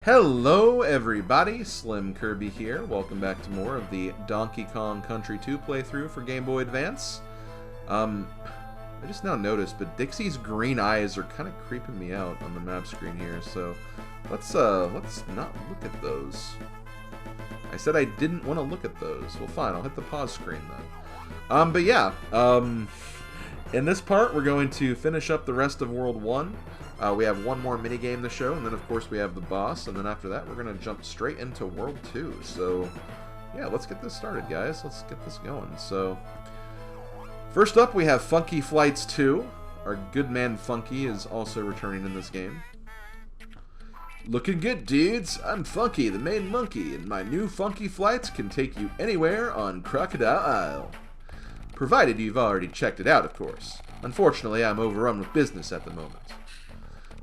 Hello everybody, SlimKirby here. Welcome back to more of the Donkey Kong Country 2 playthrough for Game Boy Advance. I just now noticed, but Dixie's green eyes are kind of creeping me out on the map screen here, so let's not look at those. I said I didn't want to look at those. Well fine, I'll hit the pause screen then. But yeah, in this part we're going to finish up the rest of World 1. We have one more minigame to show, and then of course we have the boss, and then after that we're going to jump straight into World 2. So, yeah, let's get this started, guys. Let's get this going. So, first up we have Funky Flights 2. Our good man Funky is also returning in this game. Looking good, dudes. I'm Funky, the main monkey, and my new Funky Flights can take you anywhere on Crocodile Isle. Provided you've already checked it out, of course. Unfortunately, I'm overrun with business at the moment.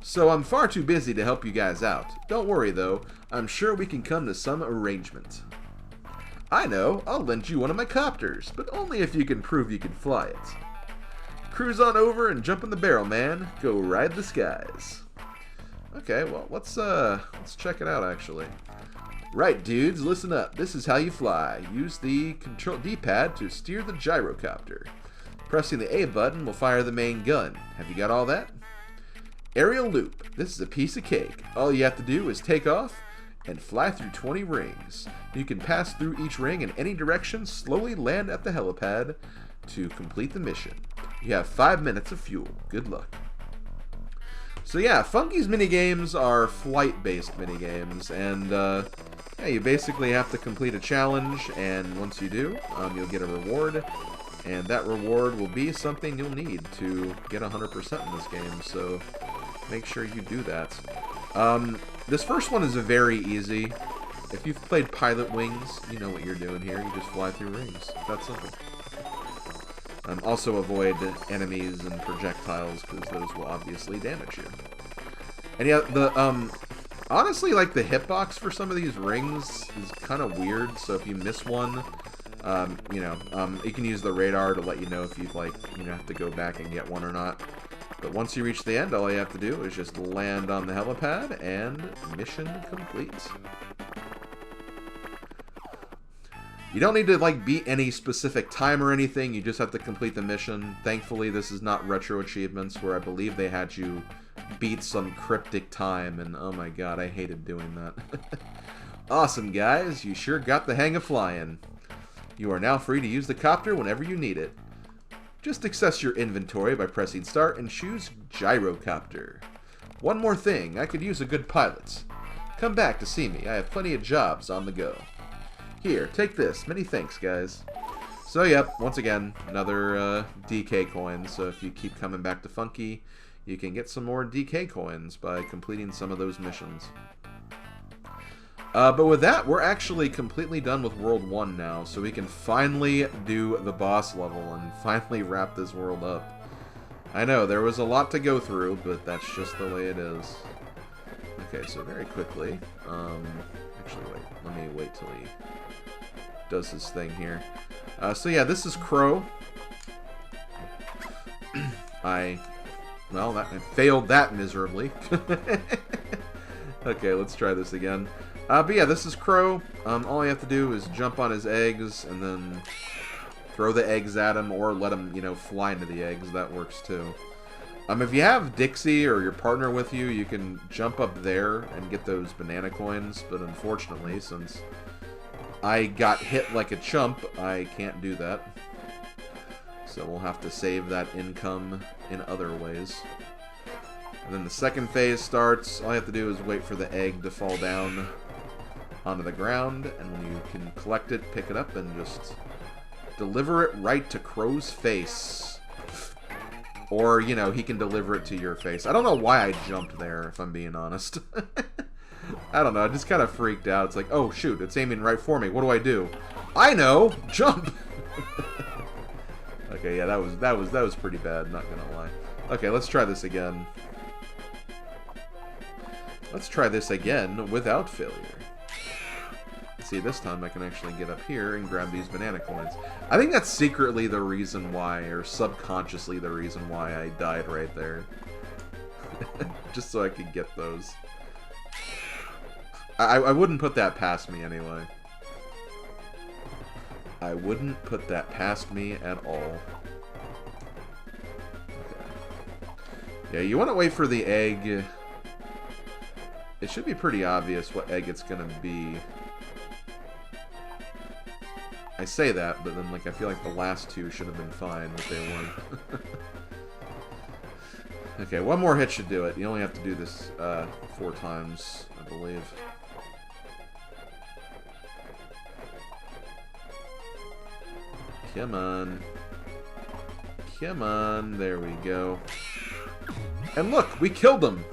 So I'm far too busy to help you guys out. Don't worry though, I'm sure we can come to some arrangement. I know, I'll lend you one of my copters, but only if you can prove you can fly it. Cruise on over and jump in the barrel, man. Go ride the skies. Okay, well, let's check it out actually. Right, dudes, listen up. This is how you fly. Use the control D-pad to steer the gyrocopter. Pressing the A button will fire the main gun. Have you got all that? Aerial loop. This is a piece of cake. All you have to do is take off and fly through 20 rings. You can pass through each ring in any direction, slowly land at the helipad to complete the mission. You have 5 minutes of fuel. Good luck. So yeah, Funky's minigames are flight-based minigames, and yeah, you basically have to complete a challenge, and once you do, you'll get a reward. And that reward will be something you'll need to get 100% in this game, so make sure you do that. This first one is very easy. If you've played Pilot Wings, you know what you're doing here. You just fly through rings. That's simple. Also avoid enemies and projectiles, because those will obviously damage you. And yeah, honestly, like, the hitbox for some of these rings is kind of weird, so if you miss one, you can use the radar to let you know if you've, have to go back and get one or not. But once you reach the end, all you have to do is just land on the helipad, and mission complete. You don't need to, beat any specific time or anything, you just have to complete the mission. Thankfully, this is not retro achievements, where I believe they had you beat some cryptic time, and oh my god, I hated doing that. Awesome, guys, you sure got the hang of flying. You are now free to use the copter whenever you need it. Just access your inventory by pressing start and choose gyrocopter. One more thing, I could use a good pilot. Come back to see me, I have plenty of jobs on the go. Here, take this. Many thanks, guys. So yep, once again, another DK coin, so if you keep coming back to Funky, you can get some more DK coins by completing some of those missions. But with that, we're actually completely done with World 1 now, so we can finally do the boss level and finally wrap this world up. I know, there was a lot to go through, but that's just the way it is. Okay, so very quickly, actually wait, let me wait till he does his thing here. So yeah, this is Crow. I failed that miserably. Okay, let's try this again. But yeah, this is Crow. All you have to do is jump on his eggs and then throw the eggs at him, or let him, fly into the eggs. That works too. If you have Dixie or your partner with you, you can jump up there and get those banana coins. But unfortunately, since I got hit like a chump, I can't do that. So we'll have to save that income in other ways. And then the second phase starts. All you have to do is wait for the egg to fall down onto the ground, and when you can collect it, pick it up, and just deliver it right to Crow's face. Or, he can deliver it to your face. I don't know why I jumped there, if I'm being honest. I don't know, I just kind of freaked out. It's like, oh shoot, it's aiming right for me. What do I do? I know! Jump! Okay, yeah, that was pretty bad, not gonna lie. Okay, let's try this again. Let's try this again without failure. See, this time I can actually get up here and grab these banana coins. I think that's secretly the reason why, or subconsciously the reason why I died right there. Just so I could get those. I wouldn't put that past me anyway. I wouldn't put that past me at all. Okay. Yeah, you want to wait for the egg. It should be pretty obvious what egg it's going to be. I say that, but then like I feel like the last two should have been fine, but they weren't. Okay, one more hit should do it. You only have to do this 4 times, I believe. Come on. Come on. There we go. And look, we killed him!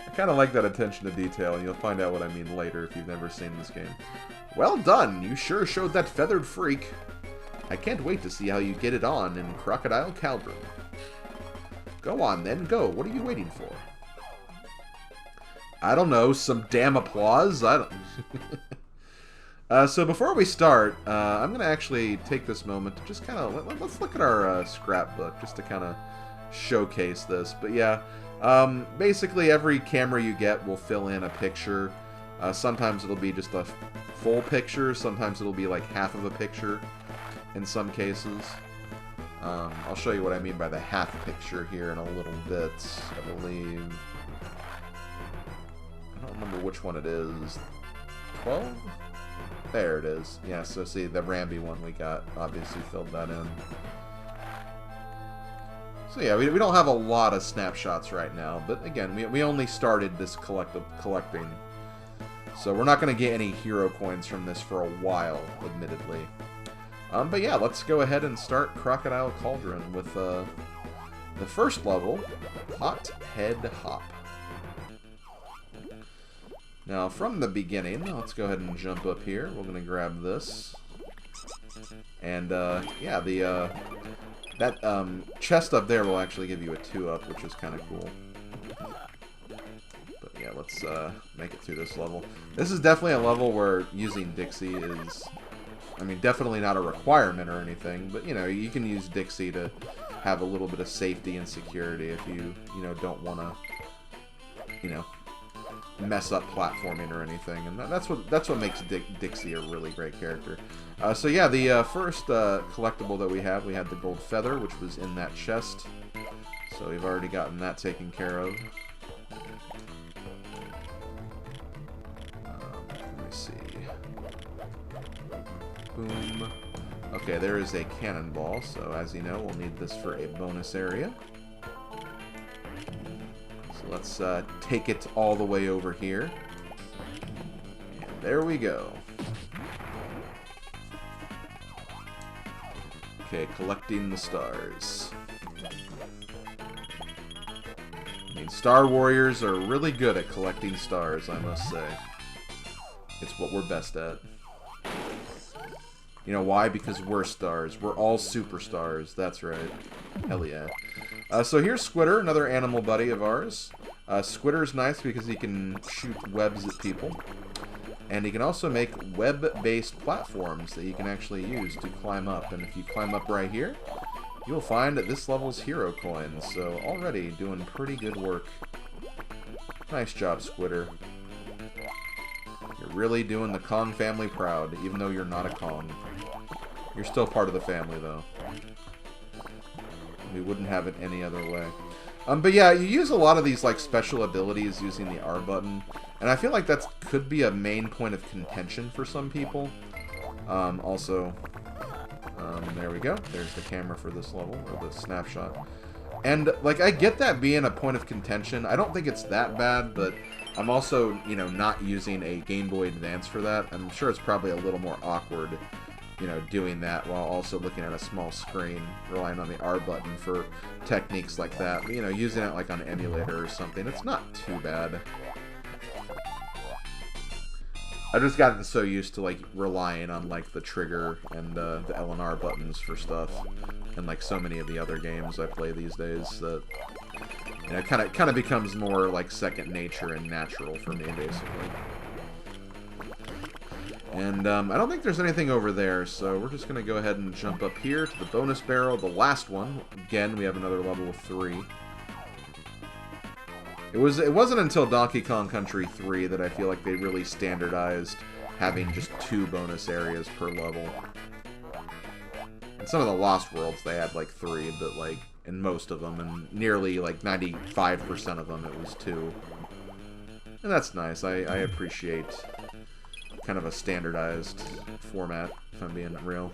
I kind of like that attention to detail, and you'll find out what I mean later if you've never seen this game. Well done! You sure showed that feathered freak. I can't wait to see how you get it on in Crocodile Cauldron. Go on then, go. What are you waiting for? I don't know, some damn applause? I don't... So before we start, I'm going to actually take this moment to just kind of... Let's look at our scrapbook, just to kind of showcase this. But yeah, basically every camera you get will fill in a picture. Sometimes it'll be just a full picture, sometimes it'll be like half of a picture. In some cases. I'll show you what I mean by the half picture here in a little bit, I believe. I don't remember which one it is. 12? There it is. Yeah, so see, the Ramby one we got obviously filled that in. So yeah, we don't have a lot of snapshots right now, but again, we only started this collecting. So we're not going to get any hero coins from this for a while, admittedly. But yeah, let's go ahead and start Crocodile Cauldron with the first level, Hot Head Hop. Now, from the beginning, let's go ahead and jump up here. We're going to grab this. And, yeah, that chest up there will actually give you a 2-up, which is kind of cool. But yeah, let's make it through this level. This is definitely a level where using Dixie is... I mean, definitely not a requirement or anything, but, you know, you can use Dixie to have a little bit of safety and security if you know, don't want to, you know, mess up platforming or anything, and that's what makes Dixie a really great character. So yeah, the first collectible that we had the gold feather, which was in that chest, so we've already gotten that taken care of. Let me see. Boom. Okay, there is a cannonball, so as you know, we'll need this for a bonus area. So let's take it all the way over here. And there we go. Okay, collecting the stars. I mean, Star Warriors are really good at collecting stars, I must say. It's what we're best at. You know why? Because we're stars. We're all superstars. That's right. Hell yeah. So here's Squitter, another animal buddy of ours. Squitter's nice because he can shoot webs at people. And he can also make web-based platforms that you can actually use to climb up. And if you climb up right here, you'll find that this level's hero coins. So already doing pretty good work. Nice job, Squitter. You're really doing the Kong family proud, even though you're not a Kong. You're still part of the family, though. We wouldn't have it any other way. But yeah, you use a lot of these like special abilities using the R button, and I feel like that could be a main point of contention for some people. Also, there we go. There's the camera for this level, or the snapshot. And like, I get that being a point of contention. I don't think it's that bad, but I'm also, you know, not using a Game Boy Advance for that. I'm sure it's probably a little more awkward, you know, doing that while also looking at a small screen, relying on the R button for techniques like that. But, you know, using it like on an emulator or something, it's not too bad. I just gotten so used to like relying on like the trigger and the L and R buttons for stuff, and like so many of the other games I play these days that, you know, it kind of becomes more like second nature and natural for me, basically. And I don't think there's anything over there, so we're just gonna go ahead and jump up here to the bonus barrel, the last one. Again, we have another level of 3. It wasn't until Donkey Kong Country 3 that I feel like they really standardized having just 2 bonus areas per level. In some of the Lost Worlds, they had like 3, but like in most of them, and nearly like 95% of them, it was 2. And that's nice. I appreciate kind of a standardized format, if I'm being real.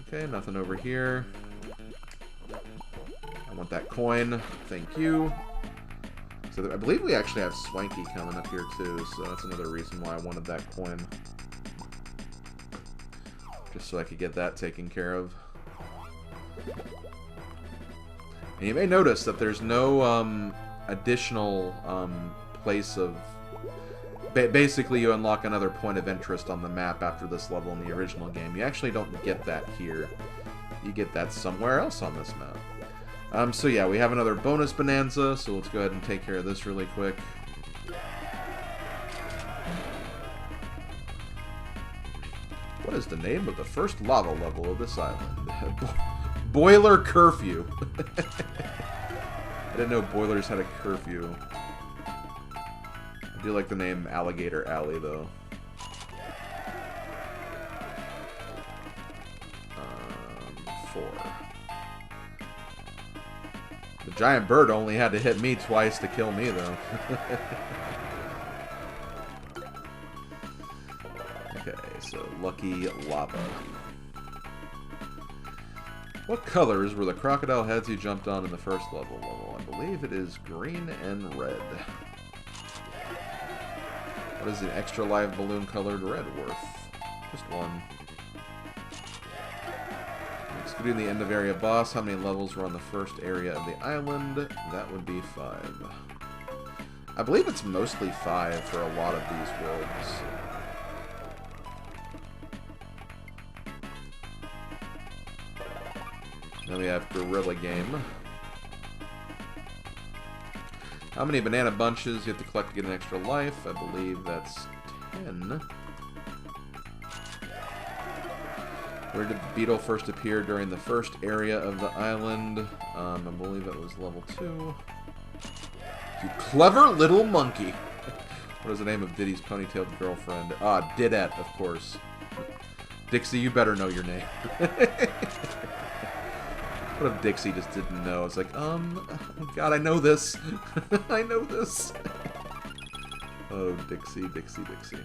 Okay, nothing over here. I want that coin. Thank you. So I believe we actually have Swanky coming up here too, so that's another reason why I wanted that coin. Just so I could get that taken care of. And you may notice that there's no additional place of... Basically, you unlock another point of interest on the map after this level in the original game. You actually don't get that here. You get that somewhere else on this map. So yeah, we have another bonus bonanza, so let's go ahead and take care of this really quick. What is the name of the first lava level of this island? Boiler Curfew. I didn't know boilers had a curfew. I do like the name Alligator Alley, though. 4. The giant bird only had to hit me twice to kill me, though. Okay, so lucky lava. What colors were the crocodile heads you jumped on in the first level? I believe it is green and red. What is the extra live balloon colored red worth? Just 1. Excluding the end of area boss, how many levels were on the first area of the island? That would be 5. I believe it's mostly 5 for a lot of these worlds. Then we have Gorilla Game. How many banana bunches you have to collect to get an extra life? I believe that's 10. Where did the beetle first appear during the first area of the island? I believe that was level 2. You clever little monkey. What is the name of Diddy's ponytailed girlfriend? Ah, Didette, of course. Dixie, you better know your name. What if Dixie just didn't know? It's like, oh God, I know this. I know this. Oh, Dixie, Dixie, Dixie.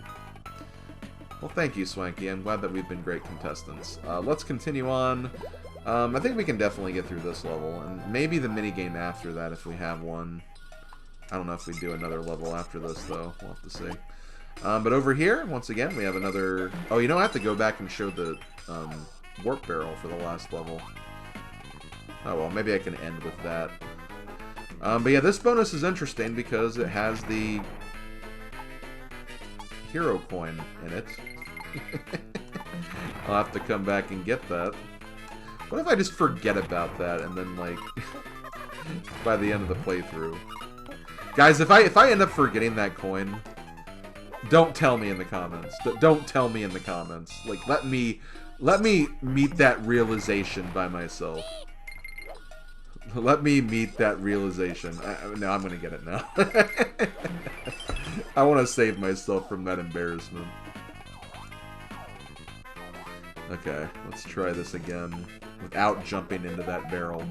Well, thank you, Swanky. I'm glad that we've been great contestants. Let's continue on. I think we can definitely get through this level, and maybe the minigame after that if we have one. I don't know if we do another level after this, though. We'll have to see. But over here, once again, we have another... Oh, you know, I have to go back and show the warp barrel for the last level. Oh, well, maybe I can end with that. But yeah, this bonus is interesting because it has the hero coin in it. I'll have to come back and get that. What if I just forget about that and then, like, by the end of the playthrough? Guys, if I end up forgetting that coin, don't tell me in the comments. Don't tell me in the comments. Like, let me meet that realization by myself. Let me meet that realization. No, I'm gonna get it now. I want to save myself from that embarrassment. Okay, let's try this again without jumping into that barrel.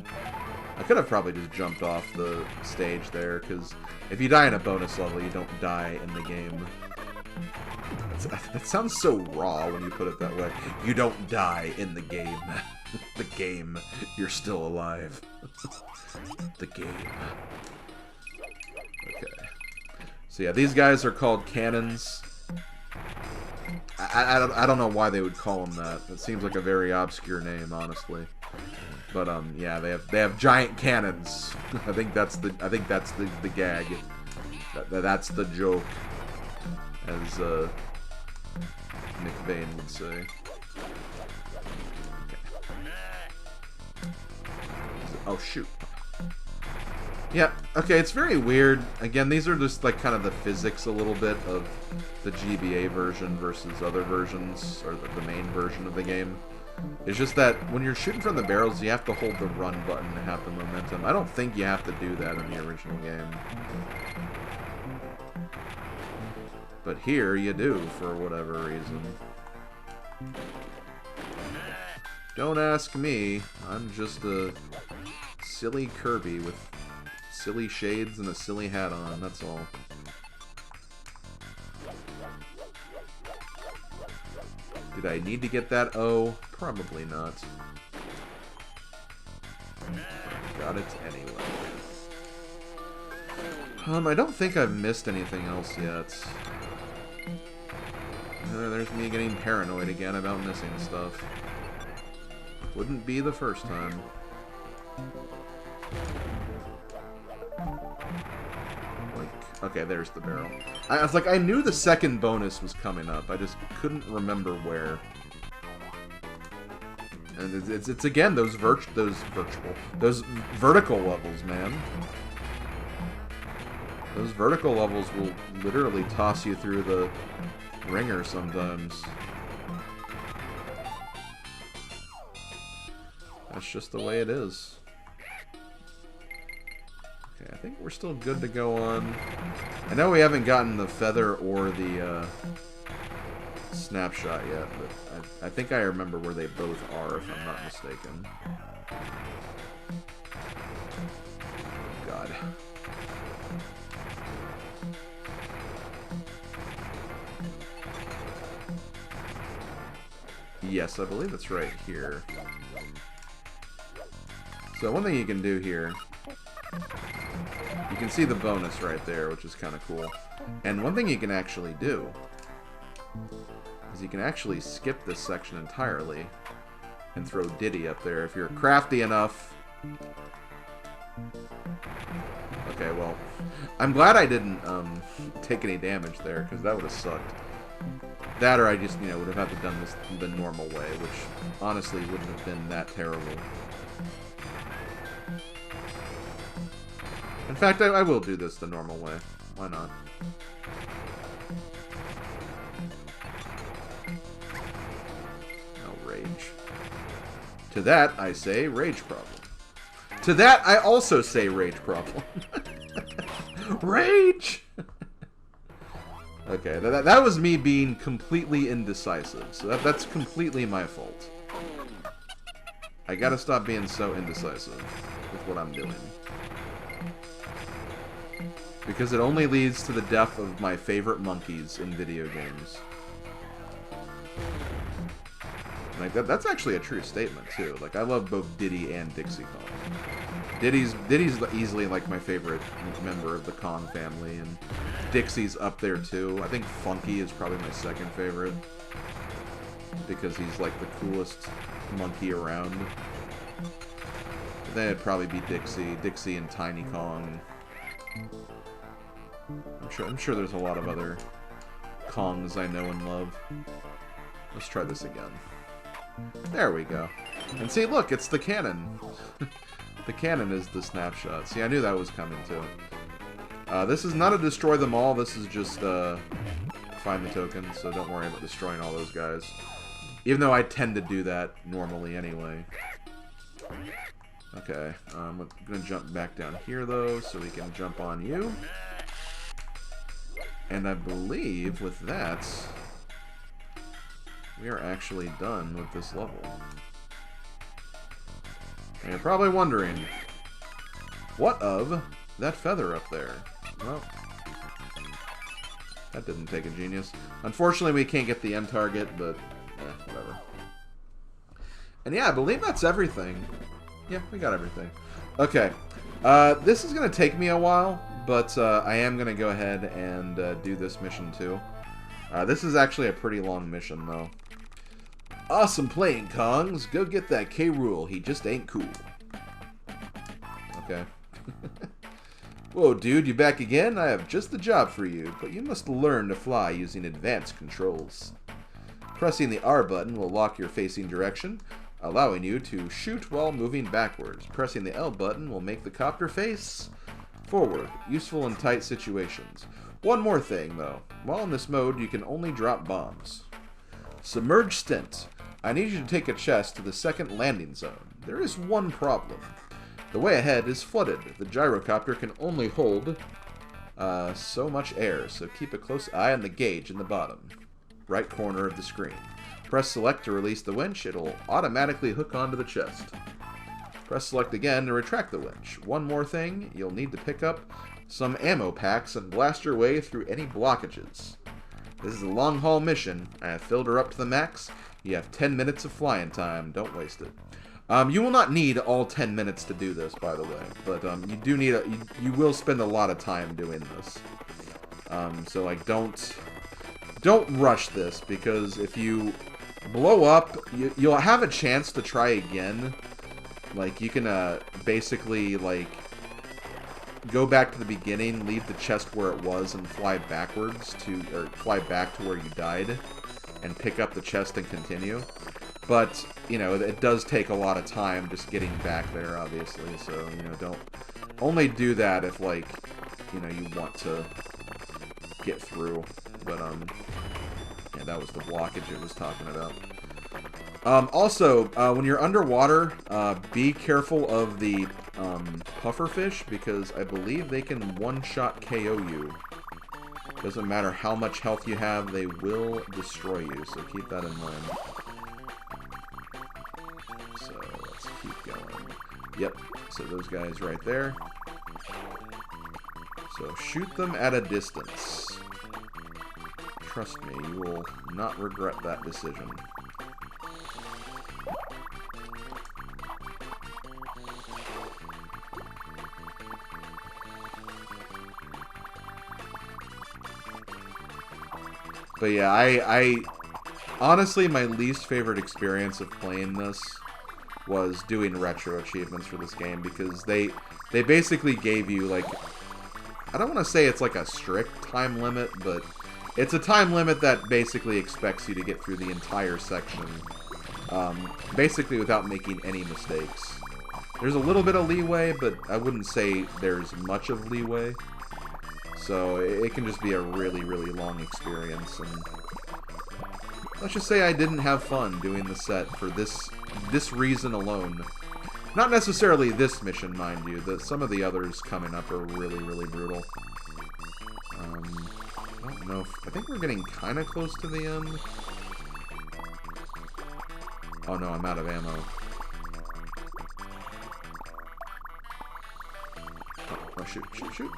I could have probably just jumped off the stage there, because if you die in a bonus level, you don't die in the game. That sounds so raw when you put it that way. You don't die in the game. The game. You're still alive. The game. Okay. So yeah, these guys are called cannons. I don't know why they would call them that. It seems like a very obscure name, honestly. But yeah, they have giant cannons. I think that's the gag. That's the joke, as Nick Vane would say. Okay. Oh shoot. Yeah, okay, it's very weird. Again, these are just like kind of the physics a little bit of the GBA version versus other versions, or the main version of the game. It's just that when you're shooting from the barrels, you have to hold the run button to have the momentum. I don't think you have to do that in the original game. But here you do, for whatever reason. Don't ask me. I'm just a silly Kirby with silly shades and a silly hat on, that's all. Did I need to get that O? Probably not. Got it anyway. I don't think I've missed anything else yet. There's me getting paranoid again about missing stuff. Wouldn't be the first time. Okay, there's the barrel. I was like, I knew the second bonus was coming up. I just couldn't remember where. And it's again those vertical levels, man. Those vertical levels will literally toss you through the ringer sometimes. That's just the way it is. I think we're still good to go on. I know we haven't gotten the feather or the snapshot yet, but I think I remember where they both are, if I'm not mistaken. God. Yes, I believe it's right here. So one thing you can do here, you can see the bonus right there, which is kind of cool. And one thing you can actually do is you can actually skip this section entirely and throw Diddy up there if you're crafty enough. Okay, well, I'm glad I didn't take any damage there, because that would have sucked. That, or I just, you know, would have had to done this the normal way, which honestly wouldn't have been that terrible. In fact, I will do this the normal way. Why not? No rage. To that, I say rage problem. To that, I also say rage problem. Rage! Okay, that was me being completely indecisive. So that's completely my fault. I gotta stop being so indecisive with what I'm doing. Because it only leads to the death of my favorite monkeys in video games. Like, that's actually a true statement, too. Like, I love both Diddy and Dixie Kong. Diddy's easily, like, my favorite member of the Kong family, and Dixie's up there, too. I think Funky is probably my second favorite. Because he's, like, the coolest monkey around. Then it'd probably be Dixie and Tiny Kong. I'm sure there's a lot of other Kongs I know and love. Let's try this again. There we go. And see, look, it's the cannon. The cannon is the snapshot. See, I knew that was coming too. This is not a destroy them all. This is just find the tokens, so don't worry about destroying all those guys. Even though I tend to do that normally anyway. Okay, I'm going to jump back down here, though, so we can jump on you. And I believe with that, we are actually done with this level. And you're probably wondering, what of that feather up there? Well, that didn't take a genius. Unfortunately, we can't get the M target, but whatever. And yeah, I believe that's everything. Yeah, we got everything. Okay. This is going to take me a while, but I am going to go ahead and do this mission too. This is actually a pretty long mission, though. Awesome playing, Kongs. Go get that K. Rool. He just ain't cool. Okay. Whoa, dude, you back again? I have just the job for you, but you must learn to fly using advanced controls. Pressing the R button will lock your facing direction, allowing you to shoot while moving backwards. Pressing the L button will make the copter face forward, useful in tight situations. One more thing, though. While in this mode, you can only drop bombs. Submerge Stint. I need you to take a chest to the second landing zone. There is one problem. The way ahead is flooded. The gyrocopter can only hold so much air, so keep a close eye on the gauge in the bottom right corner of the screen. Press select to release the winch. It'll automatically hook onto the chest. Press select again to retract the winch. One more thing, you'll need to pick up some ammo packs and blast your way through any blockages. This is a long-haul mission. I have filled her up to the max. You have 10 minutes of flying time. Don't waste it. You will not need all 10 minutes to do this, by the way, but you do need you will spend a lot of time doing this. So like don't rush this, because if you blow up, you'll have a chance to try again. Like you can basically like go back to the beginning, leave the chest where it was, and fly backwards or fly back to where you died, and pick up the chest and continue. But, you know, it does take a lot of time just getting back there, obviously, so, you know, don't only do that if, like, you know, you want to get through. But, yeah, that was the blockage it was talking about. Also, when you're underwater, be careful of the pufferfish, because I believe they can one-shot KO you. Doesn't matter how much health you have, they will destroy you, so keep that in mind. So, let's keep going. Yep, so those guys right there. So, shoot them at a distance. Trust me, you will not regret that decision. But yeah, I honestly, my least favorite experience of playing this was doing retro achievements for this game, because they basically gave you, like, I don't want to say it's like a strict time limit, but it's a time limit that basically expects you to get through the entire section, basically without making any mistakes. There's a little bit of leeway, but I wouldn't say there's much of leeway. So it can just be a really, really long experience, and let's just say I didn't have fun doing the set for this reason alone. Not necessarily this mission, mind you. Some of the others coming up are really, really brutal. I don't know I think we're getting kind of close to the end. Oh no, I'm out of ammo. Oh, shoot, shoot, shoot.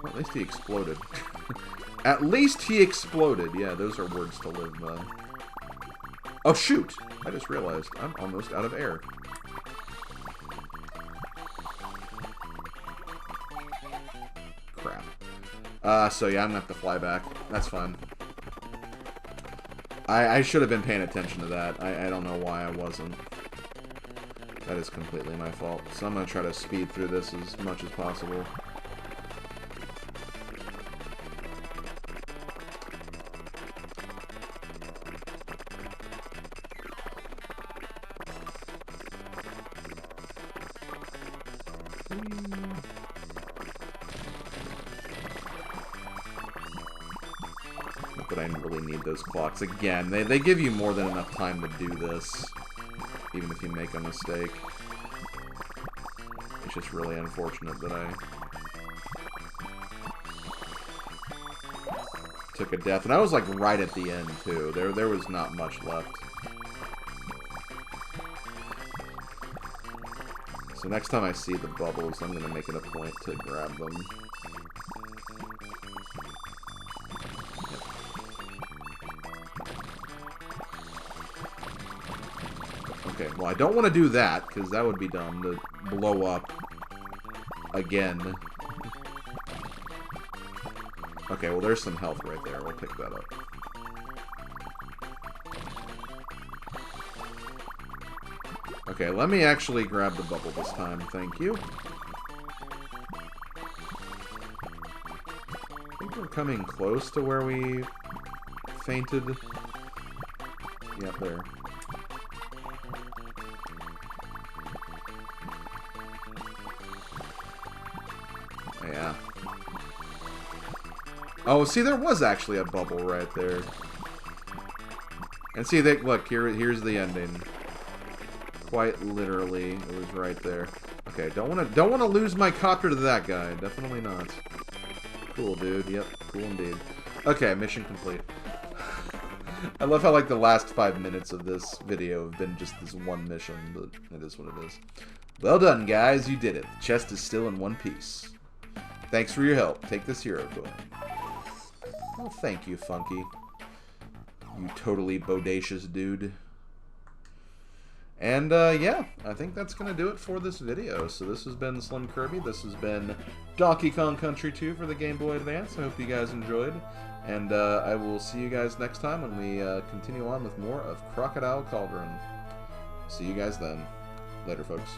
Well, at least he exploded. At least he exploded. Yeah, those are words to live by. Oh, shoot! I just realized I'm almost out of air. Crap. So yeah, I'm gonna have to fly back. That's fine. I should have been paying attention to that. I don't know why I wasn't. That is completely my fault. So I'm gonna try to speed through this as much as possible. Not that I really need those clocks. Again, they give you more than enough time to do this, even if you make a mistake. It's just really unfortunate that I took a death. And I was like right at the end too. There was not much left. So next time I see the bubbles, I'm gonna make it a point to grab them. Okay, well I don't want to do that, because that would be dumb to blow up again. Okay, well there's some health right there. We'll pick that up. Okay, let me actually grab the bubble this time. Thank you. I think we're coming close to where we fainted. Yep, there. Yeah. Oh, see, there was actually a bubble right there. And see, look, here's the ending. Quite literally, it was right there. Okay, don't wanna lose my copter to that guy. Definitely not. Cool, dude. Yep, cool indeed. Okay, mission complete. I love how, like, the last 5 minutes of this video have been just this one mission, but it is what it is. Well done, guys. You did it. The chest is still in one piece. Thanks for your help. Take this hero coin. Oh, thank you, Funky. You totally bodacious dude. And, yeah, I think that's going to do it for this video. So this has been SlimKirby. This has been Donkey Kong Country 2 for the Game Boy Advance. I hope you guys enjoyed. And I will see you guys next time when we continue on with more of Crocodile Cauldron. See you guys then. Later, folks.